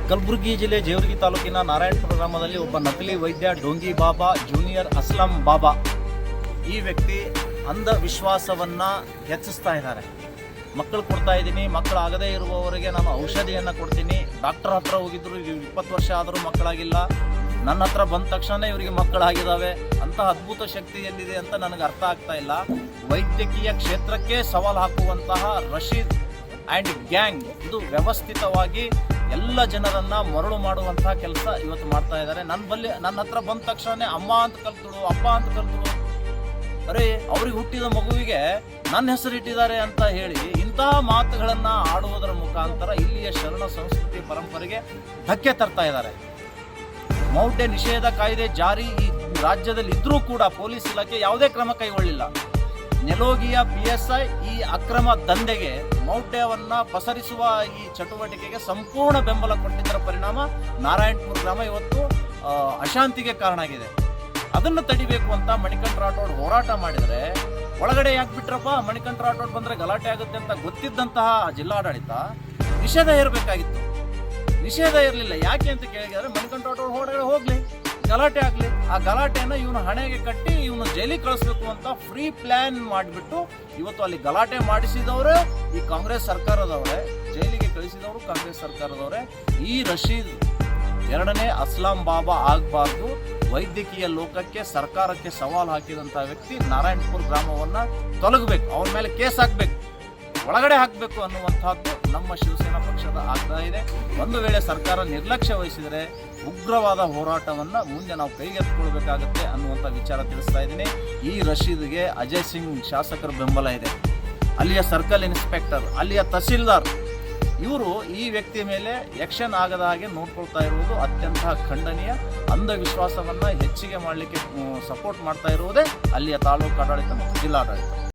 ಕಲಬುರಗಿ ಜಿಲ್ಲೆ ಜೇವರ್ಗಿ ತಾಲೂಕಿನ ನಾರಾಯಣಪುರ ಗ್ರಾಮದಲ್ಲಿ ಒಬ್ಬ ನಕಲಿ ವೈದ್ಯ ಡೋಂಗಿ ಬಾಬಾ ಜೂನಿಯರ್ ಅಸ್ಲಂ ಬಾಬಾ ಈ ವ್ಯಕ್ತಿ ಅಂಧವಿಶ್ವಾಸವನ್ನು ಹೆಚ್ಚಿಸ್ತಾ ಇದ್ದಾರೆ. ಮಕ್ಕಳು ಕೊಡ್ತಾ ಇದ್ದೀನಿ, ಮಕ್ಕಳು ಆಗದೇ ಇರುವವರಿಗೆ ನಾನು ಔಷಧಿಯನ್ನು ಕೊಡ್ತೀನಿ. ಡಾಕ್ಟರ್ ಹತ್ರ ಹೋಗಿದ್ರು, 20 ವರ್ಷ ಆದರೂ ಮಕ್ಕಳಾಗಿಲ್ಲ. ನನ್ನ ಹತ್ರ ಬಂದ ತಕ್ಷಣ ಇವರಿಗೆ ಮಕ್ಕಳಾಗಿದ್ದಾವೆ. ಅಂತಹ ಅದ್ಭುತ ಶಕ್ತಿ ಎಲ್ಲಿದೆ ಅಂತ ನನಗೆ ಅರ್ಥ ಆಗ್ತಾ ಇಲ್ಲ. ವೈದ್ಯಕೀಯ ಕ್ಷೇತ್ರಕ್ಕೆ ಸವಾಲು ಹಾಕುವಂತಹ ರಶೀದ್ ಆ್ಯಂಡ್ ಗ್ಯಾಂಗ್ ಇದು ವ್ಯವಸ್ಥಿತವಾಗಿ ಎಲ್ಲ ಜನರನ್ನ ಮರಳು ಮಾಡುವಂತಹ ಕೆಲಸ ಇವತ್ತು ಮಾಡ್ತಾ ಇದ್ದಾರೆ. ನನ್ನ ಹತ್ರ ಬಂದ ತಕ್ಷಣ ಅಮ್ಮ ಅಂತ ಕಲ್ತಳು, ಅಪ್ಪ ಅಂತ ಕಲ್ತಳು, ಅರೆ ಅವ್ರಿಗೆ ಹುಟ್ಟಿದ ಮಗುವಿಗೆ ನನ್ನ ಹೆಸರು ಇಟ್ಟಿದ್ದಾರೆ ಅಂತ ಹೇಳಿ ಇಂತಹ ಮಾತುಗಳನ್ನು ಆಡುವುದರ ಮುಖಾಂತರ ಇಲ್ಲಿಯ ಶರಣ ಸಂಸ್ಕೃತಿ ಪರಂಪರೆಗೆ ಧಕ್ಕೆ ತರ್ತಾ ಇದ್ದಾರೆ. ಮೌಢ್ಯ ನಿಷೇಧ ಕಾಯ್ದೆ ಜಾರಿ ಈ ರಾಜ್ಯದಲ್ಲಿ ಇದ್ರೂ ಕೂಡ ಪೊಲೀಸ್ ಇಲಾಖೆ ಯಾವುದೇ ಕ್ರಮ ಕೈಗೊಳ್ಳಿಲ್ಲ. ನೆಲೋಗಿಯ PSI ಈ ಅಕ್ರಮ ದಂಧೆಗೆ, ಮೌಢ್ಯವನ್ನ ಪಸರಿಸುವ ಈ ಚಟುವಟಿಕೆಗೆ ಸಂಪೂರ್ಣ ಬೆಂಬಲ ಕೊಟ್ಟಿದ್ದರ ಪರಿಣಾಮ ನಾರಾಯಣಪುರ ಗ್ರಾಮ ಇವತ್ತು ಅಶಾಂತಿಗೆ ಕಾರಣ ಆಗಿದೆ. ಅದನ್ನು ತಡಿಬೇಕು ಅಂತ ಮಣಿಕಂಠ ರಾಠೋಡ್ ಹೋರಾಟ ಮಾಡಿದರೆ ಒಳಗಡೆ ಯಾಕೆ ಬಿಟ್ರಪ್ಪ? ಮಣಿಕಂಠ ರಾಠೋಡ್ ಬಂದರೆ ಗಲಾಟೆ ಆಗುತ್ತೆ ಅಂತ ಗೊತ್ತಿದ್ದಂತಹ ಜಿಲ್ಲಾಡಳಿತ ನಿಷೇಧ ಇರಬೇಕಾಗಿತ್ತು. ನಿಷೇಧ ಇರಲಿಲ್ಲ. ಯಾಕೆ ಅಂತ ಕೇಳಿದರೆ ಮಣಿಕಂಠ ರಾಠೋಡ್ ಹೊರಗಡೆ ಹೋಗ್ಲಿ, ಗಲಾಟೆ ಆಗಲಿ, ಆ ಗಲಾಟೆಯನ್ನು ಇವನು ಹಣೆಗೆ ಕಟ್ಟಿ ಇವನು ಜೈಲಿಗೆ ಕಳಿಸ್ಬೇಕು ಅಂತ ಫ್ರೀ ಪ್ಲಾನ್ ಮಾಡಿಬಿಟ್ಟು ಇವತ್ತು ಅಲ್ಲಿ ಗಲಾಟೆ ಮಾಡಿಸಿದವರು ಈ ಕಾಂಗ್ರೆಸ್ ಸರ್ಕಾರದವರೇ, ಜೈಲಿಗೆ ಕಳಿಸಿದವರು ಕಾಂಗ್ರೆಸ್ ಸರ್ಕಾರದವರೇ. ಈ ರಶೀದ್ ಎರಡನೇ ಅಸ್ಲಾಂ ಬಾಬಾ ಆಗಬಾರ್ದು. ವೈದ್ಯಕೀಯ ಲೋಕಕ್ಕೆ, ಸರ್ಕಾರಕ್ಕೆ ಸವಾಲು ಹಾಕಿದಂಥ ವ್ಯಕ್ತಿ ನಾರಾಯಣಪುರ ಗ್ರಾಮವನ್ನು ತೊಲಗಬೇಕು, ಅವನ ಮೇಲೆ ಕೇಸ್ ಹಾಕಬೇಕು, ಒಳಗಡೆ ಹಾಕಬೇಕು ಅನ್ನುವಂಥದ್ದು ನಮ್ಮ ಶಿವಸೇನಾ ಪಕ್ಷದ ಆಗ್ತಾ ಇದೆ. ಒಂದು ವೇಳೆ ಸರ್ಕಾರ ನಿರ್ಲಕ್ಷ್ಯ ವಹಿಸಿದರೆ ಉಗ್ರವಾದ ಹೋರಾಟವನ್ನು ಮುಂದೆ ನಾವು ಕೈಗೆತ್ತಿಕೊಳ್ಬೇಕಾಗತ್ತೆ ಅನ್ನುವಂಥ ವಿಚಾರ ತಿಳಿಸ್ತಾ ಇದ್ದೀನಿ. ಈ ರಶೀದ್ಗೆ ಅಜಯ್ ಸಿಂಗ್ ಶಾಸಕರ ಬೆಂಬಲ ಇದೆ. ಅಲ್ಲಿಯ ಸರ್ಕಲ್ ಇನ್ಸ್ಪೆಕ್ಟರ್, ಅಲ್ಲಿಯ ತಹಸೀಲ್ದಾರ್, ಇವರು ಈ ವ್ಯಕ್ತಿಯ ಮೇಲೆ ಆಕ್ಷನ್ ಆಗದ ಹಾಗೆ ನೋಡ್ಕೊಳ್ತಾ ಇರುವುದು ಅತ್ಯಂತ ಖಂಡನೀಯ. ಅಂಧವಿಶ್ವಾಸವನ್ನು ಹೆಚ್ಚಿಗೆ ಮಾಡಲಿಕ್ಕೆ ಸಪೋರ್ಟ್ ಮಾಡ್ತಾ ಇರುವುದೇ ಅಲ್ಲಿಯ ತಾಲೂಕು ಆಡಳಿತ ಮತ್ತು ಜಿಲ್ಲಾಡಳಿತ.